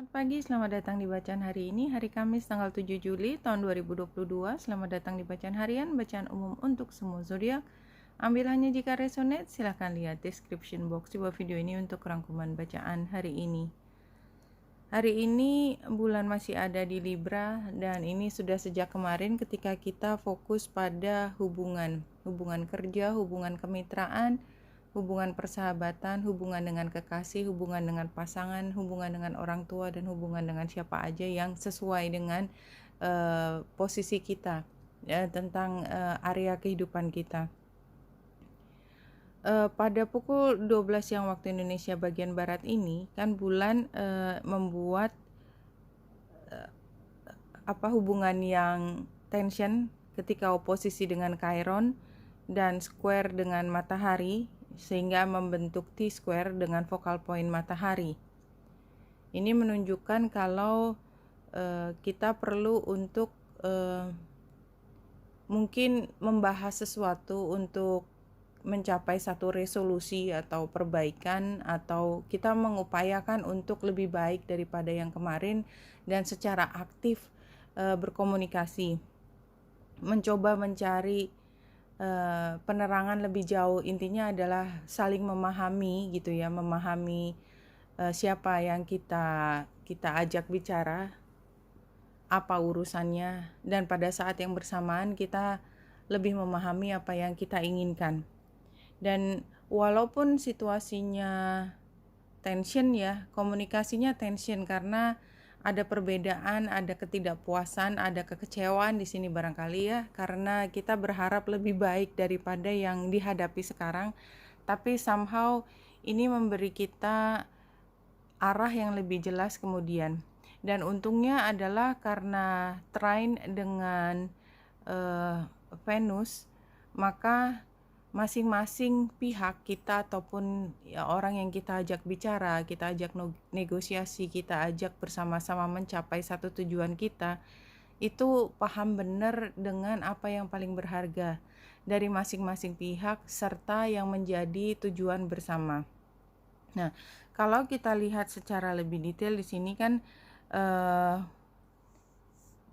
Selamat pagi, selamat datang di bacaan hari ini, hari Kamis tanggal 7 Juli tahun 2022. Selamat datang di bacaan harian, bacaan umum untuk semua zodiak. Ambil hanya jika resonate, silahkan lihat description box di bawah video ini untuk rangkuman bacaan hari ini. Hari ini bulan masih ada di Libra dan ini sudah sejak kemarin ketika kita fokus pada hubungan kerja, hubungan kemitraan, hubungan persahabatan, hubungan dengan kekasih, hubungan dengan pasangan, hubungan dengan orang tua, dan hubungan dengan siapa aja yang sesuai dengan posisi kita, tentang area kehidupan kita. Pada pukul 12 siang waktu Indonesia bagian Barat ini kan bulan membuat hubungan yang tension ketika oposisi dengan Chiron dan square dengan matahari, sehingga membentuk T-square dengan focal point matahari. Ini menunjukkan kalau kita perlu untuk mungkin membahas sesuatu untuk mencapai satu resolusi atau perbaikan, atau kita mengupayakan untuk lebih baik daripada yang kemarin dan secara aktif berkomunikasi, mencoba mencari penerangan lebih jauh. Intinya adalah saling memahami gitu ya, memahami siapa yang kita ajak bicara, apa urusannya, dan pada saat yang bersamaan kita lebih memahami apa yang kita inginkan. Dan walaupun situasinya tension ya, komunikasinya tension karena ada perbedaan, ada ketidakpuasan, ada kekecewaan di sini barangkali ya, karena kita berharap lebih baik daripada yang dihadapi sekarang, tapi somehow ini memberi kita arah yang lebih jelas kemudian. Dan untungnya adalah karena trine dengan Venus, maka masing-masing pihak kita ataupun ya, orang yang kita ajak bicara, kita ajak negosiasi, kita ajak bersama-sama mencapai satu tujuan kita, itu paham benar dengan apa yang paling berharga dari masing-masing pihak serta yang menjadi tujuan bersama. Nah, kalau kita lihat secara lebih detail di sini kan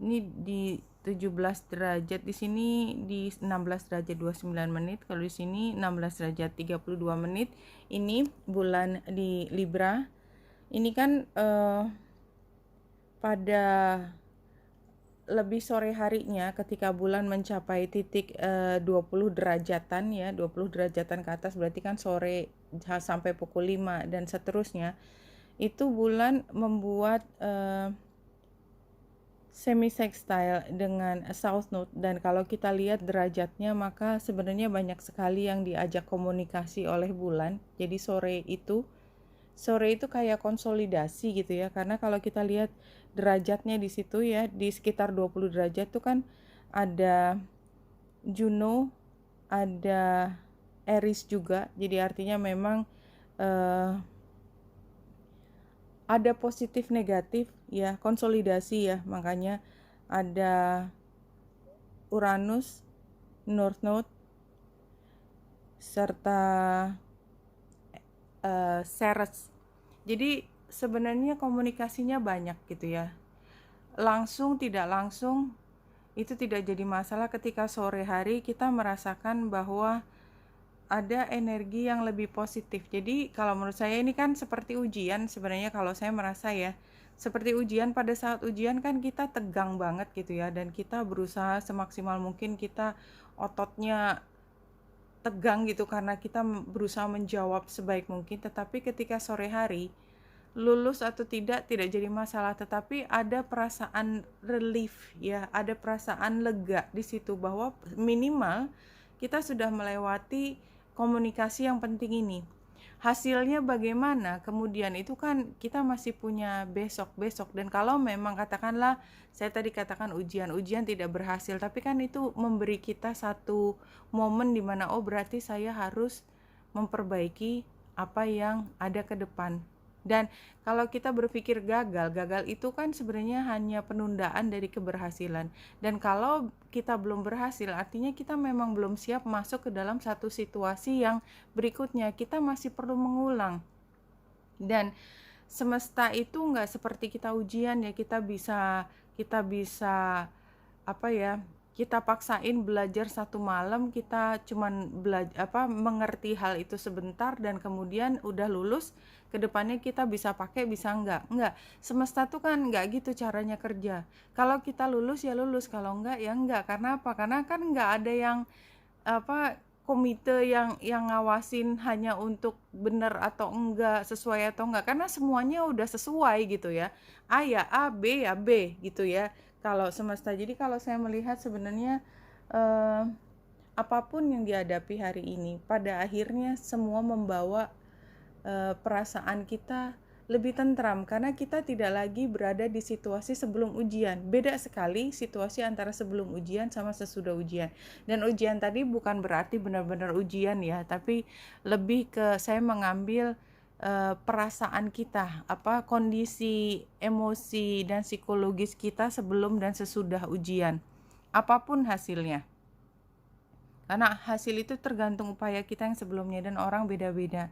ini di 17 derajat, di sini di 16 derajat 29 menit, kalau di sini 16 derajat 32 menit. Ini bulan di Libra. Ini kan pada lebih sore harinya ketika bulan mencapai titik 20 derajatan ya, 20 derajatan ke atas berarti kan sore sampai pukul 5 dan seterusnya. Itu bulan membuat semi-sextile dengan South Node, dan kalau kita lihat derajatnya maka sebenarnya banyak sekali yang diajak komunikasi oleh bulan. Jadi sore itu kayak konsolidasi gitu ya, karena kalau kita lihat derajatnya di situ ya, di sekitar 20 derajat tuh kan ada Juno, ada Aries juga, jadi artinya memang ada positif negatif ya, konsolidasi ya, makanya ada Uranus, North Node, serta Ceres. Jadi sebenarnya komunikasinya banyak gitu ya, langsung tidak langsung itu tidak jadi masalah ketika sore hari kita merasakan bahwa ada energi yang lebih positif. Jadi kalau menurut saya ini kan seperti ujian sebenarnya, kalau saya merasa ya seperti ujian. Pada saat ujian kan kita tegang banget gitu ya, dan kita berusaha semaksimal mungkin, kita ototnya tegang gitu karena kita berusaha menjawab sebaik mungkin. Tetapi ketika sore hari, lulus atau tidak jadi masalah, tetapi ada perasaan relief ya, ada perasaan lega di situ bahwa minimal kita sudah melewati komunikasi yang penting ini. Hasilnya bagaimana kemudian itu kan kita masih punya besok, dan kalau memang katakanlah saya tadi katakan ujian tidak berhasil, tapi kan itu memberi kita satu momen di mana oh berarti saya harus memperbaiki apa yang ada ke depan. Dan kalau kita berpikir gagal itu kan sebenarnya hanya penundaan dari keberhasilan. Dan kalau kita belum berhasil, artinya kita memang belum siap masuk ke dalam satu situasi yang berikutnya. Kita masih perlu mengulang. Dan semesta itu nggak seperti kita ujian ya, kita bisa apa ya, kita paksain belajar satu malam, kita cuman mengerti hal itu sebentar dan kemudian udah lulus, kedepannya kita bisa pakai bisa enggak. Semesta tuh kan enggak gitu caranya kerja. Kalau kita lulus ya lulus, kalau enggak ya enggak. Karena apa? Karena kan enggak ada yang komite yang ngawasin hanya untuk benar atau enggak, sesuai atau enggak, karena semuanya udah sesuai gitu ya. A ya A, B ya B gitu ya. Kalau semesta. Jadi kalau saya melihat sebenarnya eh, apapun yang dihadapi hari ini, pada akhirnya semua membawa perasaan kita lebih tentram karena kita tidak lagi berada di situasi sebelum ujian. Beda sekali situasi antara sebelum ujian sama sesudah ujian. Dan ujian tadi bukan berarti benar-benar ujian ya, tapi lebih ke saya mengambil perasaan kita, kondisi emosi dan psikologis kita sebelum dan sesudah ujian. Apapun hasilnya. Karena hasil itu tergantung upaya kita yang sebelumnya dan orang beda-beda.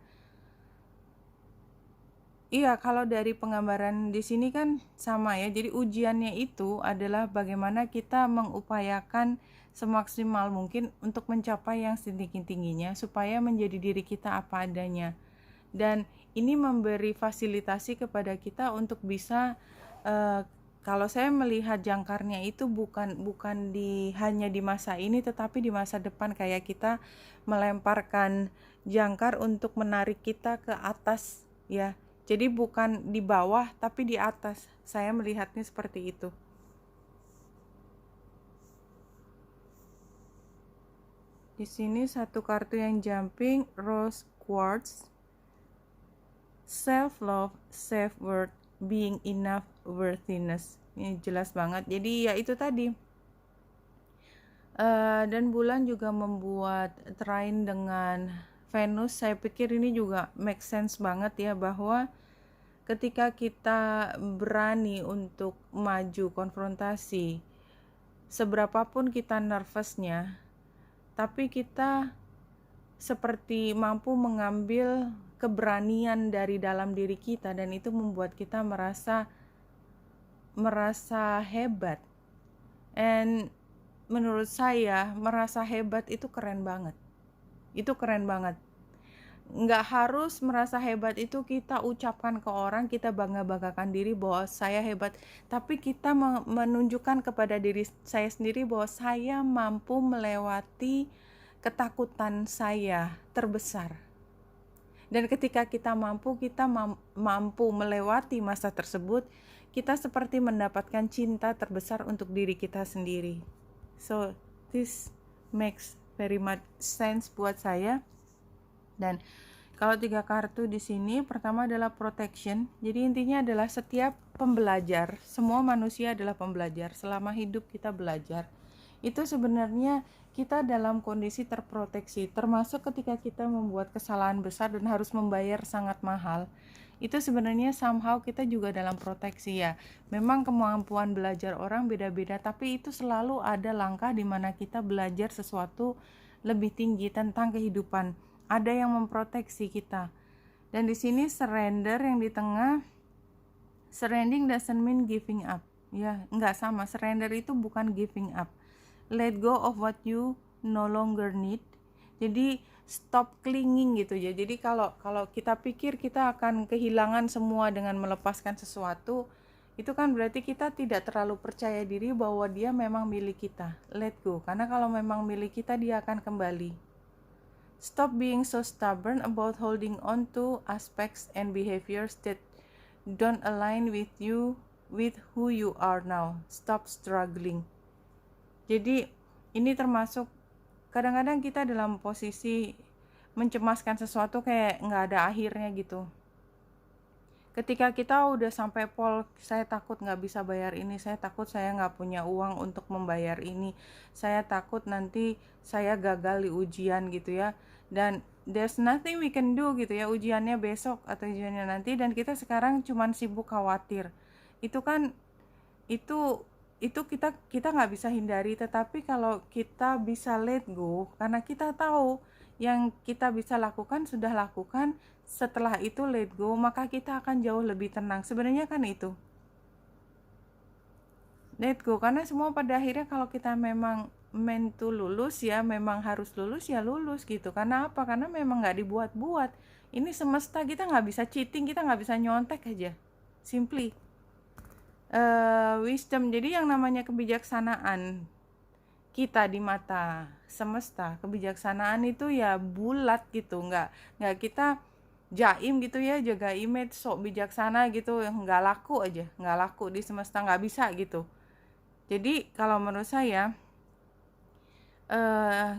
Iya, kalau dari penggambaran di sini kan sama ya. Jadi ujiannya itu adalah bagaimana kita mengupayakan semaksimal mungkin untuk mencapai yang setinggi-tingginya supaya menjadi diri kita apa adanya. Dan ini memberi fasilitasi kepada kita untuk bisa eh, kalau saya melihat jangkarnya itu bukan hanya di masa ini tetapi di masa depan, kayak kita melemparkan jangkar untuk menarik kita ke atas ya. Jadi bukan di bawah tapi di atas. Saya melihatnya seperti itu. Di sini satu kartu yang jumping, Rose Quartz. Self love, self worth, being enough, worthiness. Ini jelas banget. Jadi ya itu tadi. Dan bulan juga membuat trine dengan Venus. Saya pikir ini juga make sense banget ya, bahwa ketika kita berani untuk maju konfrontasi, seberapapun kita nervousnya, tapi kita seperti mampu mengambil keberanian dari dalam diri kita, dan itu membuat kita merasa hebat. And menurut saya merasa hebat itu keren banget. Itu keren banget. Nggak harus merasa hebat itu kita ucapkan ke orang, kita bangga-banggakan diri bahwa saya hebat, tapi kita menunjukkan kepada diri saya sendiri bahwa saya mampu melewati ketakutan saya terbesar. Dan ketika kita mampu melewati masa tersebut, kita seperti mendapatkan cinta terbesar untuk diri kita sendiri. So this makes very much sense buat saya. Dan kalau 3 kartu di sini, pertama adalah protection. Jadi intinya adalah setiap pembelajar, semua manusia adalah pembelajar. Selama hidup kita belajar. Itu sebenarnya kita dalam kondisi terproteksi, termasuk ketika kita membuat kesalahan besar dan harus membayar sangat mahal. Itu sebenarnya somehow kita juga dalam proteksi ya. Memang kemampuan belajar orang beda-beda, tapi itu selalu ada langkah di mana kita belajar sesuatu lebih tinggi tentang kehidupan. Ada yang memproteksi kita. Dan di sini surrender yang di tengah. Surrendering doesn't mean giving up. Ya, enggak sama. Surrender itu bukan giving up. Let go of what you no longer need. Jadi stop clinging gitu ya. Jadi kalau kita pikir kita akan kehilangan semua dengan melepaskan sesuatu, itu kan berarti kita tidak terlalu percaya diri bahwa dia memang milik kita. Let go. Karena kalau memang milik kita, dia akan kembali. Stop being so stubborn about holding on to aspects and behaviors that don't align with who you are now. Stop struggling. Jadi ini termasuk kadang-kadang kita dalam posisi mencemaskan sesuatu kayak nggak ada akhirnya gitu. Ketika kita udah sampai pol, saya takut nggak bisa bayar ini, saya takut saya nggak punya uang untuk membayar ini, saya takut nanti saya gagal di ujian gitu ya, dan there's nothing we can do gitu ya, ujiannya besok atau ujiannya nanti, dan kita sekarang cuman sibuk khawatir. Itu kan itu kita nggak bisa hindari. Tetapi kalau kita bisa let go, karena kita tahu yang kita bisa lakukan sudah lakukan, setelah itu let go, maka kita akan jauh lebih tenang. Sebenarnya kan itu, let go, karena semua pada akhirnya kalau kita memang meant to lulus ya, memang harus lulus ya lulus gitu. Karena apa? Karena memang nggak dibuat-buat. Ini semesta, kita nggak bisa cheating, kita nggak bisa nyontek aja. Simply wisdom. Jadi yang namanya kebijaksanaan kita di mata semesta, kebijaksanaan itu ya bulat gitu, nggak kita jaim gitu ya, jaga image sok bijaksana gitu, nggak laku aja, nggak laku di semesta, nggak bisa gitu. Jadi kalau menurut saya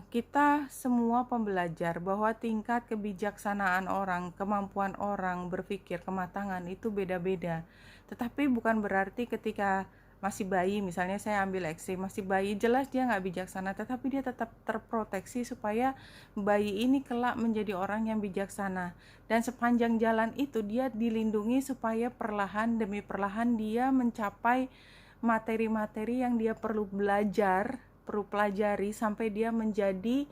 kita semua pembelajar bahwa tingkat kebijaksanaan orang, kemampuan orang berpikir, kematangan itu beda-beda. Tetapi bukan berarti ketika masih bayi, misalnya saya ambil ekstrim, masih bayi jelas dia nggak bijaksana, tetapi dia tetap terproteksi supaya bayi ini kelak menjadi orang yang bijaksana. Dan sepanjang jalan itu dia dilindungi supaya perlahan demi perlahan dia mencapai materi-materi yang dia perlu pelajari sampai dia menjadi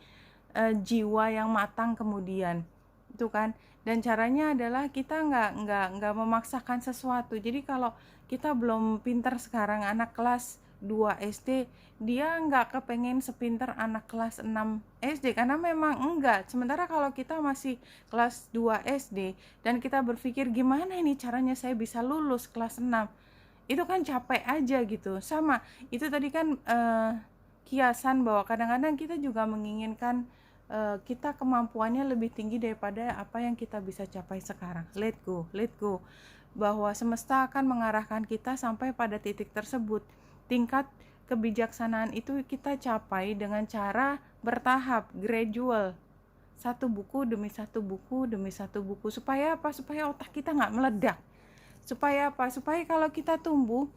jiwa yang matang kemudian, itu kan. Dan caranya adalah kita nggak memaksakan sesuatu. Jadi kalau kita belum pintar sekarang, anak kelas 2 SD dia nggak kepengen sepintar anak kelas 6 SD karena memang enggak. Sementara kalau kita masih kelas 2 SD dan kita berpikir gimana ini caranya saya bisa lulus kelas 6, itu kan capek aja gitu. Sama itu tadi kan kiasan bahwa kadang-kadang kita juga menginginkan kita kemampuannya lebih tinggi daripada apa yang kita bisa capai sekarang. Let go, bahwa semesta akan mengarahkan kita sampai pada titik tersebut. Tingkat kebijaksanaan itu kita capai dengan cara bertahap, gradual, satu buku demi satu buku demi satu buku. Supaya apa? Supaya otak kita nggak meledak. Supaya apa? Supaya kalau kita tumbuh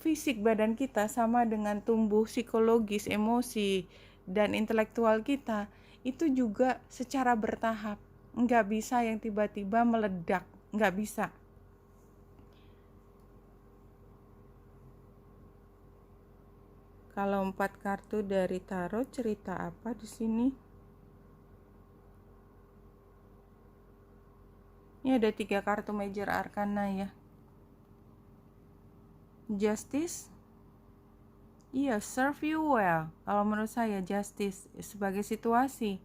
fisik badan kita sama dengan tumbuh psikologis, emosi, dan intelektual kita itu juga secara bertahap. Nggak bisa yang tiba-tiba meledak, nggak bisa. Kalau 4 kartu dari tarot cerita apa di sini? Ini ada 3 kartu major arcana ya. Justice, iya, serve you well. Kalau menurut saya justice sebagai situasi,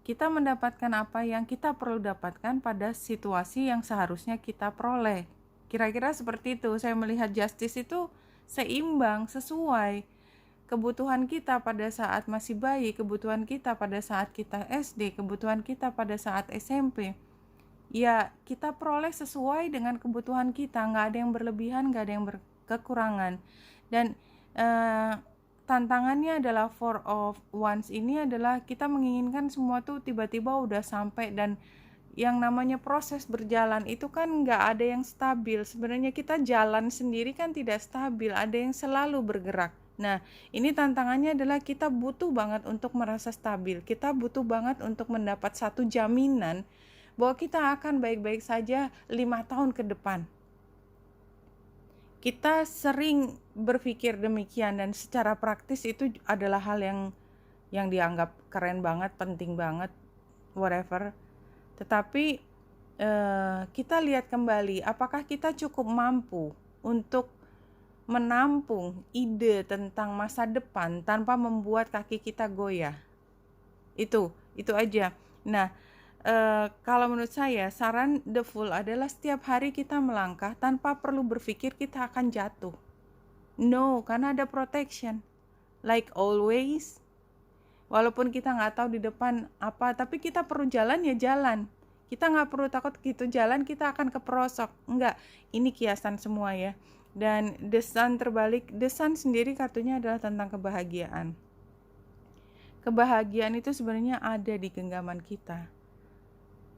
kita mendapatkan apa yang kita perlu dapatkan pada situasi yang seharusnya kita peroleh. Kira-kira seperti itu. Saya melihat justice itu seimbang, sesuai kebutuhan kita pada saat masih bayi, kebutuhan kita pada saat kita SD, kebutuhan kita pada saat SMP. Ya, kita peroleh sesuai dengan kebutuhan kita, nggak ada yang berlebihan, nggak ada yang berkekurangan. Dan tantangannya adalah Four of Wands ini adalah kita menginginkan semua tuh tiba-tiba udah sampai, dan yang namanya proses berjalan itu kan nggak ada yang stabil. Sebenarnya kita jalan sendiri kan tidak stabil, ada yang selalu bergerak. Nah, ini tantangannya adalah kita butuh banget untuk merasa stabil. Kita butuh banget untuk mendapat satu jaminan bahwa kita akan baik-baik saja 5 tahun ke depan. Kita sering berpikir demikian, dan secara praktis itu adalah hal yang dianggap keren banget, penting banget, whatever. Tetapi kita lihat kembali, apakah kita cukup mampu untuk menampung ide tentang masa depan tanpa membuat kaki kita goyah. Itu aja. Nah, kalau menurut saya, saran The Fool adalah setiap hari kita melangkah tanpa perlu berpikir kita akan jatuh. No, karena ada protection. Like always, walaupun kita nggak tahu di depan apa, tapi kita perlu jalan ya jalan. Kita nggak perlu takut gitu jalan kita akan keperosok. Enggak, ini kiasan semua ya. Dan The Sun terbalik, The Sun sendiri kartunya adalah tentang kebahagiaan. Kebahagiaan itu sebenarnya ada di genggaman kita.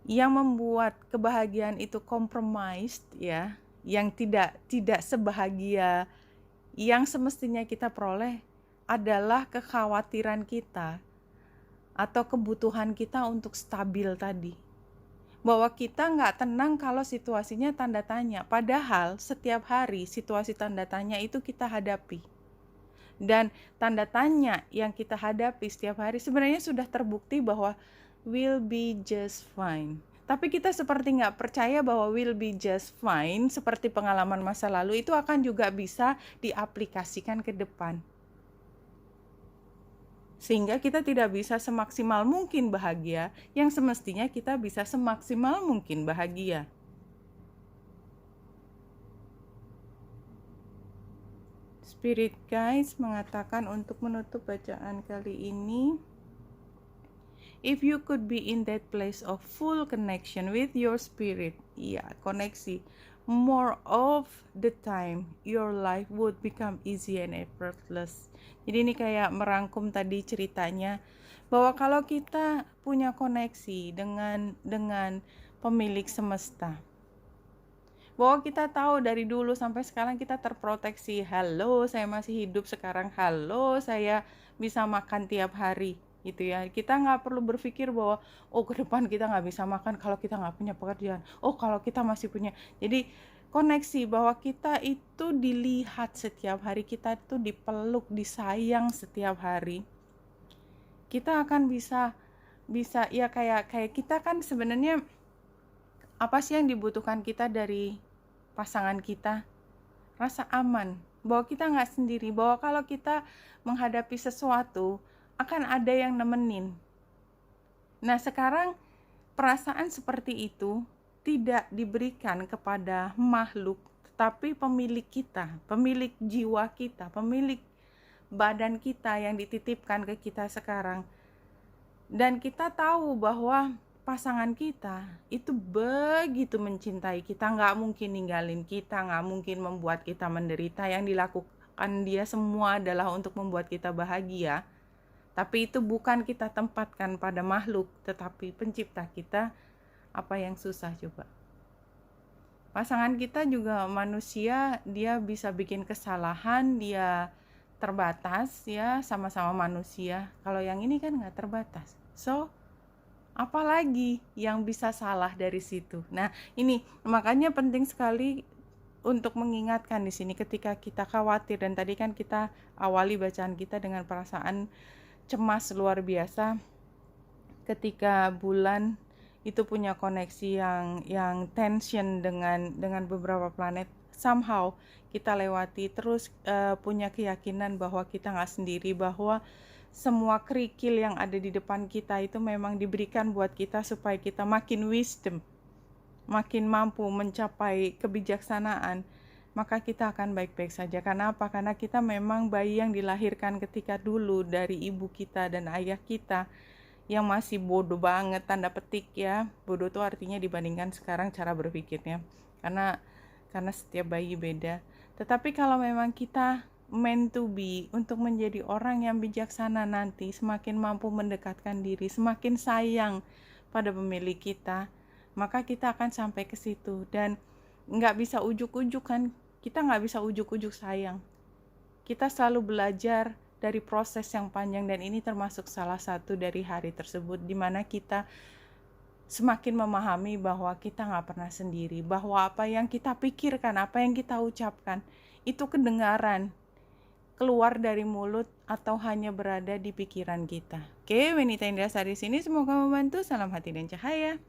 Yang membuat kebahagiaan itu compromised ya, yang tidak sebahagia yang semestinya kita peroleh adalah kekhawatiran kita atau kebutuhan kita untuk stabil tadi. Bahwa kita nggak tenang kalau situasinya tanda tanya, padahal setiap hari situasi tanda tanya itu kita hadapi. Dan tanda tanya yang kita hadapi setiap hari sebenarnya sudah terbukti bahwa will be just fine. Tapi kita seperti nggak percaya bahwa will be just fine, seperti pengalaman masa lalu itu akan juga bisa diaplikasikan ke depan. Sehingga kita tidak bisa semaksimal mungkin bahagia, yang semestinya kita bisa semaksimal mungkin bahagia. Spirit Guides mengatakan untuk menutup bacaan kali ini, if you could be in that place of full connection with your spirit, koneksi, more of the time, your life would become easy and effortless. Jadi ini kayak merangkum tadi ceritanya, bahwa kalau kita punya koneksi dengan pemilik semesta, bahwa kita tahu dari dulu sampai sekarang kita terproteksi. Halo, saya masih hidup sekarang. Halo, saya bisa makan tiap hari, gitu ya. Kita nggak perlu berpikir bahwa ke depan kita nggak bisa makan kalau kita nggak punya pekerjaan. Kalau kita masih punya. Jadi koneksi bahwa kita itu dilihat setiap hari, kita itu dipeluk, disayang setiap hari. Kita akan bisa ya kayak kita kan sebenarnya apa sih yang dibutuhkan kita dari pasangan kita? Rasa aman, bahwa kita nggak sendiri, bahwa kalau kita menghadapi sesuatu akan ada yang nemenin. Nah sekarang perasaan seperti itu tidak diberikan kepada makhluk, tetapi pemilik kita, pemilik jiwa kita, pemilik badan kita yang dititipkan ke kita sekarang. Dan kita tahu bahwa pasangan kita itu begitu mencintai kita, nggak mungkin ninggalin kita, nggak mungkin membuat kita menderita. Yang dilakukan dia semua adalah untuk membuat kita bahagia. Tapi itu bukan kita tempatkan pada makhluk, tetapi pencipta kita. Apa yang susah coba? Pasangan kita juga manusia, dia bisa bikin kesalahan, dia terbatas ya, sama-sama manusia. Kalau yang ini kan nggak terbatas. So apalagi yang bisa salah dari situ. Nah, ini makanya penting sekali untuk mengingatkan di sini ketika kita khawatir, dan tadi kan kita awali bacaan kita dengan perasaan cemas luar biasa ketika bulan itu punya koneksi yang tension dengan beberapa planet. Somehow kita lewati terus punya keyakinan bahwa kita nggak sendiri, bahwa semua kerikil yang ada di depan kita itu memang diberikan buat kita supaya kita makin wisdom, makin mampu mencapai kebijaksanaan, maka kita akan baik-baik saja. Karena apa? Karena kita memang bayi yang dilahirkan ketika dulu dari ibu kita dan ayah kita yang masih bodoh banget, tanda petik ya. Bodoh itu artinya dibandingkan sekarang cara berpikirnya. Karena setiap bayi beda. Tetapi kalau memang kita meant to be untuk menjadi orang yang bijaksana nanti, semakin mampu mendekatkan diri, semakin sayang pada pemilik kita, maka kita akan sampai ke situ. Dan nggak bisa ujuk-ujuk kan, kita nggak bisa ujuk-ujuk sayang. Kita selalu belajar dari proses yang panjang, dan ini termasuk salah satu dari hari tersebut, di mana kita semakin memahami bahwa kita nggak pernah sendiri, bahwa apa yang kita pikirkan, apa yang kita ucapkan, itu kedengaran keluar dari mulut atau hanya berada di pikiran kita. Oke, Wenita Indrasari sini, semoga membantu. Salam hati dan cahaya.